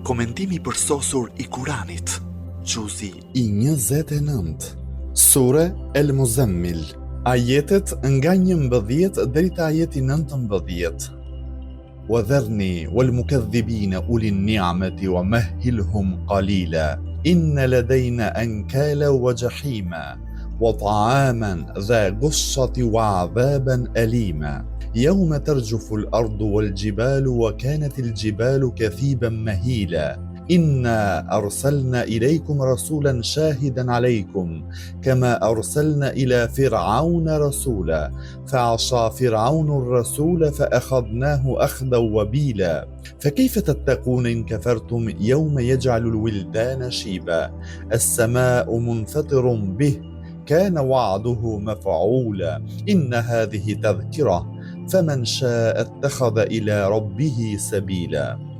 Komentimi përsosur I Kuranit. Gjuzi I 29. Sure El Muzammil. Ajetet nga 11 deri te ajeti 19. وذرني والمكذبين أولي النعمة ومهلهم قليلا إن لدينا أنكالا وجحيما وطعاما ذا غصة وعذابا أليما يوم ترجف الأرض والجبال وكانت الجبال كثيبا مهيلا إنا أرسلنا إليكم رسولا شاهدا عليكم كما أرسلنا إلى فرعون رسولا فعصى فرعون الرسول فأخذناه أخذا وبيلا فكيف تتقون إن كفرتم يوم يجعل الولدان شيبا السماء منفطر به كان وعده مفعولا إن هذه تذكرة فمن شاء اتخذ إلى ربه سبيلا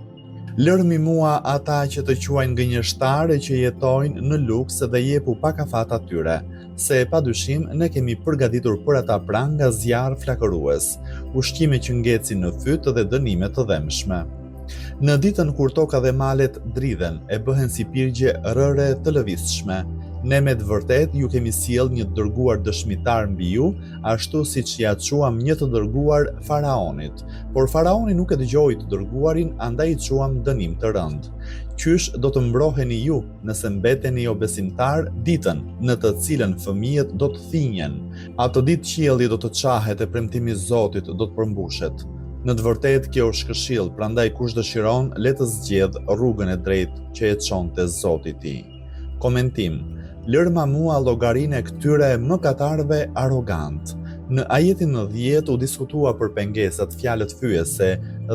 Lërmi mua ata që të quajnë gënjeshtare që jetojnë në luks dhe jepu pak afat atyre, se padyshim ne kemi përgatitur për ata pranga zjarr flakërues, ushqime që ngecin në fyt dhe dënime të dhëmshme. Në ditën kur toka dhe malet dridhen e bëhen si pirgje rëre të lëvizshme, ne me të vërtet ju kemi sjell një të dërguar dëshmitar mbi ju, ashtu siç ja quam një të dërguar faraonit, por faraoni nuk e dëgjoi të dërguarin, andaj I quam dënim të rënd. Qysh do të mbroheni ju nëse mbeteni jo besimtar ditën në të cilën fëmijët do të thinjen, atë ditë qielli do të qahet e premtimi I Zotit do të përmbushet. Në të vërtetë kjo është këshill, prandaj kush dëshiron le të zgjedh rrugën e drejtë që e çonte Zoti I tij. Komentim. Lërma mua llogarinë e këtyre mëkatarëve arrogant. Në ajetin 10 u diskutua për pengesat, fjalët fyese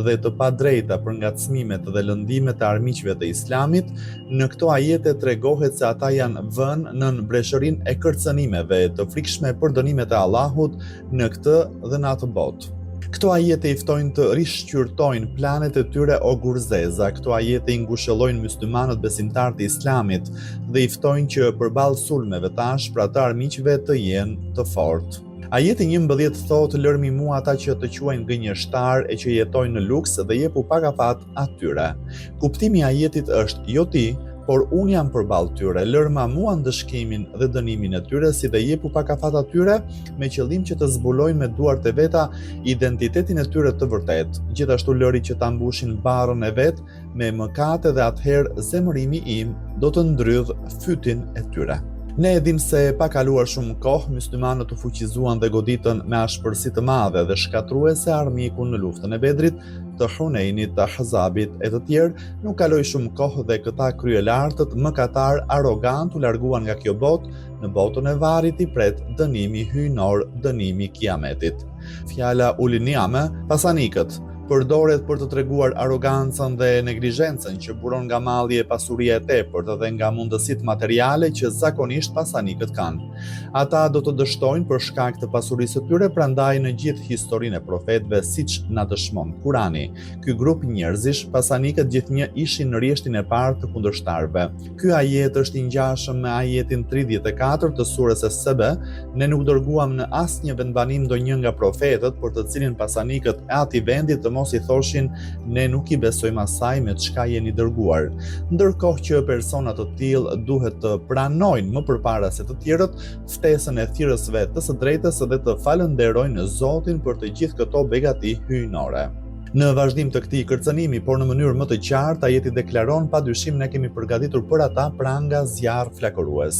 dhe të padrejta për ngacmimet dhe lëndimet e armiqve të Islamit. Në këto ajete tregohet se ata janë vënë nën breshërinë e kërcënimeve të frikshme për dënimet e Allahut në këtë dhe në atë botë. Këto ajete I ftojnë të rishqyrtojnë planet e tyre ogurzeza, këto ajete I ngushëllojnë myslimanët besimtar të Islamit dhe I ftojnë që përballë sulmeve tash pra të armiqve të jenë të fortë. Ajeti 11 thotë lërmi mua ata që të quajnë gënjeshtar e që jetojnë në luks dhe jepu pak afat atyre. Kuptimi I ajetit është jo ti, por unë jam përballë tyre, lërma mua ndëshkimin dhe dënimin e tyre si dhe jepu pak afat atyre me qëllim që të zbulojnë me duart e veta identitetin e tyre të vërtet, gjithashtu lëri që ta mbushin barrën e vet me mëkate dhe atëherë zemërimi im do të ndrydh fytin e tyre. Ne edhim se pa kaluar shumë kohë, myslimanët u fuqizuan dhe goditën me ashpërsi të madhe dhe shkatruese armikun në luftën e Bedrit, të Hunenit, të Ahzabit e të tjerë, nuk kaloi shumë kohë dhe këta kryelartët mëkatar arrogant u larguan nga kjo botë, në botën e varrit I pret dënimi hyjnor, dënimi Kiametit. Fjala uliniame, pasanikët, përdoret për të treguar arrogancën dhe neglizhencën që buron nga malli e pasuria e tepërt dhe nga mundësitë materiale që zakonisht pasanikët kanë. Ata do të dështojnë për shkak të pasurisë së tyre, prandaj në gjithë historinë e profetëve siç na dëshmon Kurani, ky grup njerëzish, pasanikët gjithnjë ishin në rrjeshtin e parë të kundërshtarëve. Ky ajet është I ngjashëm me ajetin 34 të surës Es-Sebe, ne nuk dërguam në asnjë vendbanim ndonjë nga profetët për të cilin pasanikët e atij vendi të mos I thoshin ne nuk I besojmë asaj me çka jeni dërguar, ndërkohë që persona të tillë duhet të pranojnë më përpara se të tjerët ftesën e thirrësve të së drejtës dhe të falënderojnë Zotin për të gjithë këto begati hyjnore. Në vazhdim të këtij kërcënimi, por në mënyrë më të qartë, ajeti deklaron padyshim ne kemi përgatitur për ata pranga zjarr flakërues.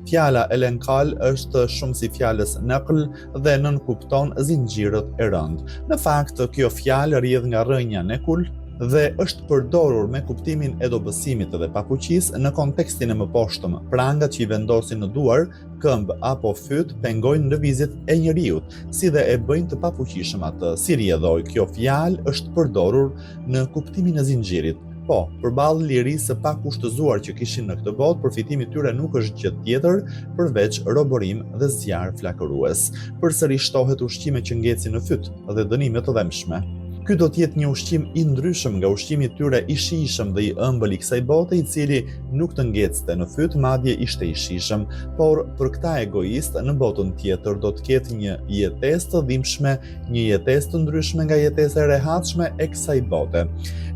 Fjala elenkal është shumë si fjalës naql dhe nënkupton zinxhirët e rënd. Në fakt, kjo fjalë rrjedh nga rrënja nekul dhe është përdorur me kuptimin e dobësimit dhe pafuqisë në kontekstin e mëposhtëm. Prangat që I vendosin në duar, këmbë apo fyt pengojnë lëvizjet e njerëzit, si dhe e bëjnë të pafuqishëm atë. Si rrjedhoi, kjo fjalë është përdorur në kuptimin e zinxhirit. Po, përballë lirisë së pakushtëzuar që kishin në këtë botë, përfitimi I tyre nuk është gjë tjetër përveç roborim dhe zjarr flakërues. Përsëri shtohet ushqime që ngecin në fyt dhe dënime të dhëmshme. Ky do të jetë një ushqim i ndryshëm nga ushqimi i tyre i shijshëm dhe i ëmbël i kësaj bote, i cili nuk të ngecte në fyt, madje ishte i shijshëm, por për këta egoist në botën tjetër do të ketë një jetesë të dhimbshme, një jetesë të ndryshme nga jetesa e rehatshme e kësaj bote.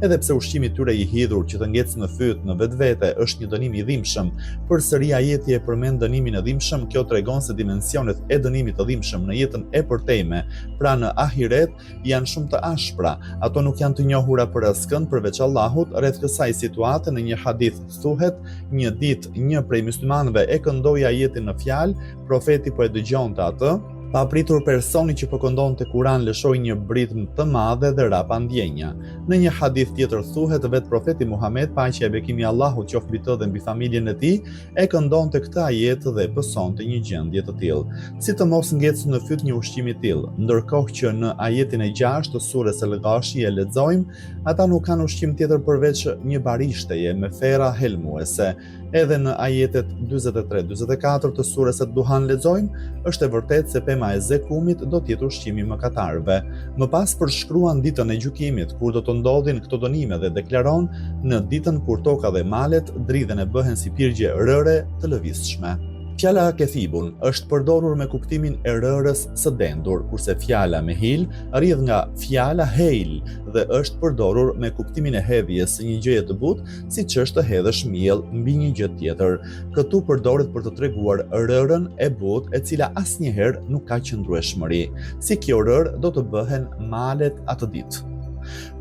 Edhe pse ushqimi i tyre i hidhur që të ngecë në fyt në vetvete është një dënim i dhimbshëm, përsëri ajeti e përmend dënimin e dhimbshëm. Kjo tregon se dimensionet e dënimit të dhimbshëm në jetën e përtejme, pra në ahiret, janë shumë të ashpra. Ato nuk janë të njohura për askënd përveç Allahut. Rreth kësaj situate në një hadith thuhet, një ditë një prej myslimanëve e këndoi ajetin në fjalë, profeti po e dëgjonte atë. Pa pritur personi që po këndonte Kur'an lëshoi një britm të madhe dhe rapa ndjenja. Në një hadith tjetër thuhet, vetë profeti Muhammed, paqja e bekimi i Allahut qoftë mbi të dhe mbi familjen e tij, e këndonte këtë ajet dhe pësonte një gjendje të tillë. Si të mos ngecë në fyt një ushqim i tillë, ndërkohë që në ajetin e 6 të surës El-Ghashi e lexojmë, ata nuk kanë ushqim tjetër përveç një barishtaje me fera helmuese. Edhe në ajetet 43-44 të surës Ad-Duhan lexojmë, është e vërtetë se pema e zekumit do të jetë ushqimi i mëkatarëve. Më pas përshkruan ditën e gjykimit, kur do të ndodhin këto dënime dhe deklaron, në ditën kur toka dhe malet dridhen e bëhen si pirgje rëre të lëvizshme. Fjala kethibun është përdorur me kuptimin e rërës së dendur, kurse fjala me hil rrjedh nga fjala heil dhe është përdorur me kuptimin e hedhjes së një gjëje të butë, siç është të hedhësh miell mbi një gjë tjetër. Këtu përdoret për të treguar rërën e butë, e cila asnjëherë nuk ka qëndrueshmëri. Si kjo rërë do të bëhen malet atë ditë.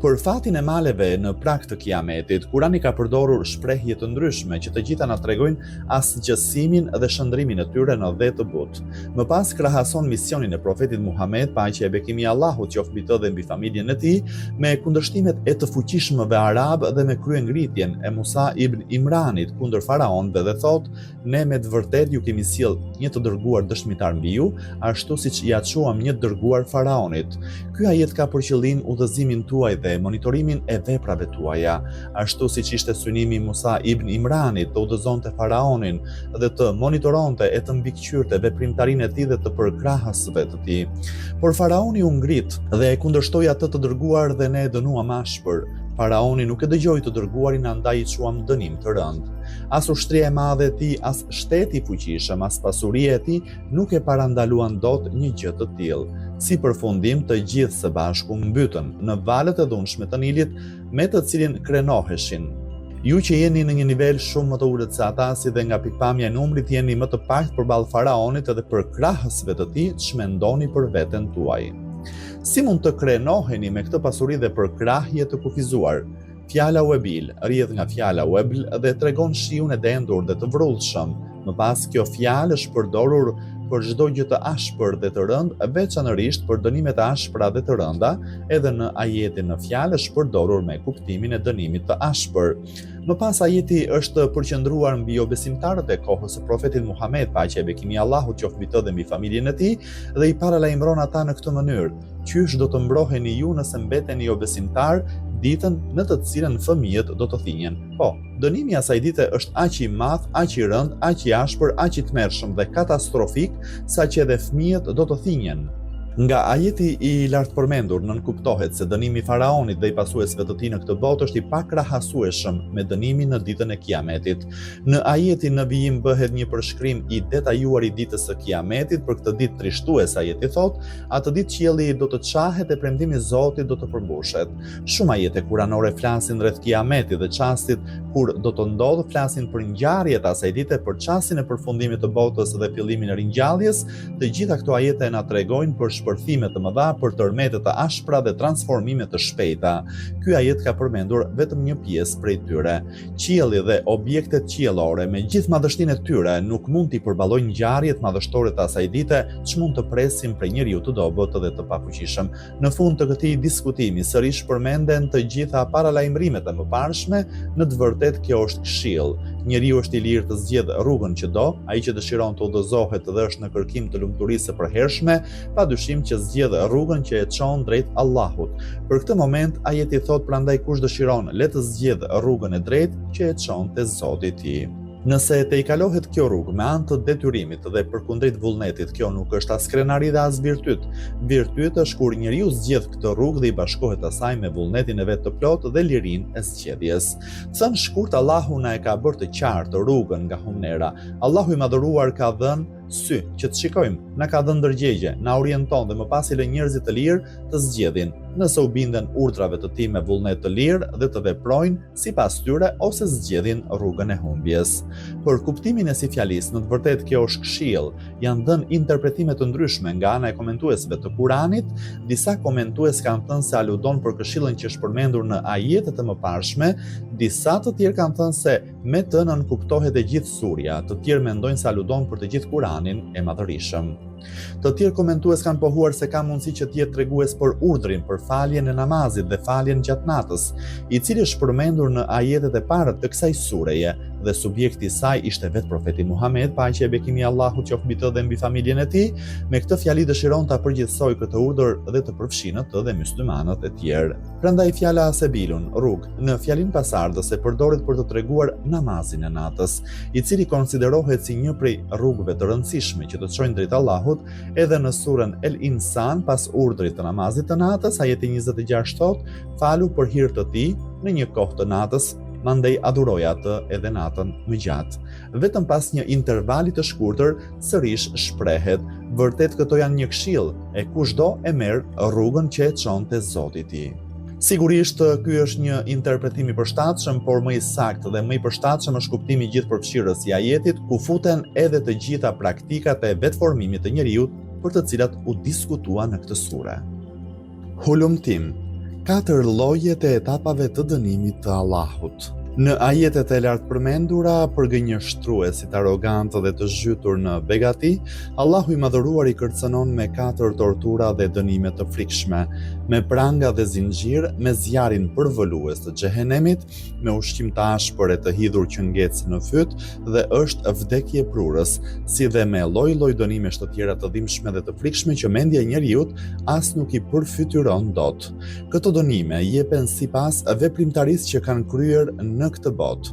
Për fatin e maleve në prag të kiametit, Kurani ka përdorur shprehje të ndryshme që të gjitha na tregojnë asgjësimin dhe shëndrimin e tyre në dhe të butë. Më pas krahason misionin e profetit Muhammed, paqja e bekimi i Allahut qoftë mbi të dhe mbi familjen e tij, me kundërshtimet e të fuqishmëve arab dhe me kryengritjen e Musa ibn Imranit kundër faraonëve dhe thotë, ne me të vërtetë ju kemi sjell një të dërguar dëshmitar mbi ju, ashtu siç ja quam një të dërguar faraonit. Ky ajet ka për qëllim udhëzimin tuaj dhe monitorimin e veprave tuaja, ashtu siç ishte synimi i Musa ibn Imranit të udhëzonte faraonin dhe të monitoronte e të mbikëqyrte veprimtarinë e tij dhe të përkrahasve të tij. Por faraoni u ngrit dhe e kundërshtoi atë të dërguar dhe ne e dënuam ashpër. Faraoni nuk e dëgjoi të dërguarin, andaj i quam dënim të rënd. As ushtria e madhe e tij, as shteti i fuqishëm, as pasuria e tij nuk e parandaluan dot një gjë të tillë. Si përfundim, të gjithë së bashku mbytën në valët e dhunshme të Nilit, me të cilin krenoheshin. Ju që jeni në një nivel shumë më të ulët se ata, si dhe nga pikpamja e numrit jeni më të paktë përballë faraonit edhe për krahësve të tij, çmendoni për veten tuaj. Si mund të krenoheni me këtë pasuri dhe për krahje të kufizuar? Fjala webil rrjedh nga fjala webl dhe tregon shiun e dendur dhe të vrrullshëm. Më pas kjo fjalë është përdorur për çdo gjë të ashpër dhe të rëndë, veçanërisht për dënimet e ashpra dhe të rënda, edhe në ajetin në fjalë është përdorur me kuptimin e dënimit të ashpër. Më pas ajeti është përqendruar mbi jobesimtarët e kohës së profetit Muhammed, paqja e bekimi i Allahut qoftë mbi të dhe mbi familjen e tij, dhe i paralajmëron ata në këtë mënyrë: qysh do të mbroheni ju nëse mbeteni jobesimtar ditën në të cilën fëmijët do të thinjen. Po, dënimi asaj dite është aq i madh, aq i rënd, aq i ashpër, aq i tmerrshëm dhe katastrofik, saqë edhe fëmijët do të thinjen. Nga ajeti i lartë përmendur nënkuptohet se dënimi i faraonit dhe i pasuesve të tij në këtë botë është i pakrahasueshëm me dënimin në ditën e Kiametit. Në ajetin në vijim bëhet një përshkrim i detajuar i ditës së Kiametit. Për këtë ditë trishtuese ajeti thotë, atë ditë qielli do të çahet e premtimi i Zotit do të përmbushet. Shumë ajete kuranore flasin rreth Kiametit dhe çastit kur do të ndodhë, flasin për ngjarjet asaj dite, për çastin e përfundimit të botës dhe fillimin e ringjalljes. Të gjitha këto ajete na tregojnë për shpërthime të mëdha, për tërmete të ashpra dhe transformime të shpejta. Ky ajet ka përmendur vetëm një pjesë prej tyre. Qielli dhe objektet qiellore me gjithë madhështinë e tyre nuk mund t'i përballojnë ngjarjet madhështore të asaj dite, ç'mund të presim prej njeriu të dobët dhe të pafuqishëm. Në fund të këtij diskutimi sërish përmenden të gjitha paralajmërimet e mëparshme. Në të vërtetë kjo është këshill. Njeriu është i lirë të zgjedhë rrugën që do, ai që dëshiron të udhëzohet dhe është në kërkim të lumturisë së përhershme, padyshim që zgjedh rrugën që e çon drejt Allahut. Për këtë moment ajeti thot, prandaj kush dëshiron le të zgjedhë rrugën e drejtë që e çon te Zoti i tij. Nëse te I kalohet kjo rrugë me anë të detyrimit dhe përkundrejt vullnetit, kjo nuk është as krenari dhe as virtyt. Virtyt është kur njeriu zgjedh këtë rrugë dhe I bashkohet asaj me vullnetin e vet të plotë dhe lirinë e zgjedhjes. Thënë shkurt, Allahu na e ka bërë të qartë rrugën nga humnera. Allahu I madhëruar ka dhënë sy që të shikojmë, na ka dhënë ndërgjegje, na orienton dhe më pas I lë njerëzit të lirë të zgjedhin, nëse u binden urdhrave të Tij me vullnet të lirë dhe të veprojnë sipas tyre ose zgjedhin rrugën e humbjes. Për kuptimin e si fjalisë, në të vërtetë kjo është këshill. Janë dhënë interpretime të ndryshme nga ana e komentuesve të Kuranit. Disa komentues kanë thënë se aludon për këshillën që është përmendur në ajetet e mëparshme, disa të tjerë kanë thënë se me të nënkuptohet e gjithë surja, të tjerë mendojnë se aludon për të gjithë Kuranin e madhërisëm. Të tjerë komentues kanë pohuar se ka mundësi që të jetë tregues për urdhrin për faljen e namazit dhe faljen gjatë natës, I cili është përmendur në ajetet e para të kësaj sureje, dhe subjekti I saj ishte vetë profeti Muhammed, paqja e bekimi I Allahut qoftë mbi të dhe mbi familjen e tij. Me këtë fjali dëshiron ta përgjithësoj këtë urdhër dhe të përfshinë të dhe myslimanët e tjerë. Prandaj fjala sebilun, rrugë, në fjalinë pasardhëse përdoret për të treguar namazin e natës, I cili konsiderohet si një prej rrugëve të rëndësishme që të çojnë drejt Allahut. Edhe në surën El Insan, pas urdhrit të namazit të natës, ajeti 26 thot: "Falu për hir të Tij në një kohë të natës, mandej adhuroj atë edhe natën më gjatë." Vetëm pas një intervali të shkurtër, sërish shprehet: "Vërtet këto janë një këshill, e kushdo e merr rrugën që e çon te Zoti I tij." Sigurisht, ky është një interpretim I përshtatshëm, por më I saktë dhe më I përshtatshëm është kuptimi I gjithëpërfshirës I ajetit, ku futen edhe të gjitha praktikat e vetformimit të njeriut për të cilat u diskutua në këtë sure. Hulumtim, 4 llojet e etapave të dënimit të Allahut. Në ajetet e lartë përmendura për gënjeshtruesit arrogantë dhe të zhytur në begati, Allahu I madhëruar I kërcënon me 4 tortura dhe dënime të frikshme, me pranga dhe zinxhir, me zjarin përvëlues të xhehenemit, me ushqim të ashpër e të hidhur që ngec në fyt dhe është vdekje prurës, si dhe me lloj-lloj dënimesh të tjera të dhimbshme dhe të frikshme që mendja e njeriut as nuk I përfytyron dot. Këto dënime jepen sipas veprimtarisë që kanë kryer në këtë botë.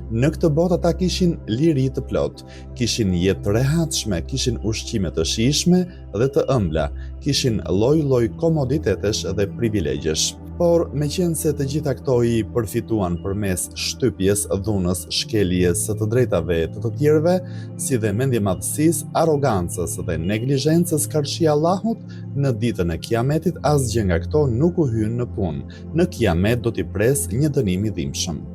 Në këtë botë ata kishin liri të plot, kishin jetë të rehatshme, kishin ushqime të shijshme dhe të ëmbla, kishin lloj-lloj komoditetesh dhe privilegjesh. Por meqense të gjitha këto I përfituan përmes shtypjes, dhunës, shkeljes së të drejtave të të tjerëve, si dhe mendjemadhësisë, arrogancës dhe neglizhencës karshi Allahut, në ditën e Kiametit asgjë nga këto nuk u hyn në punë. Në Kiamet do t'i pres një dënim I dhimbshëm.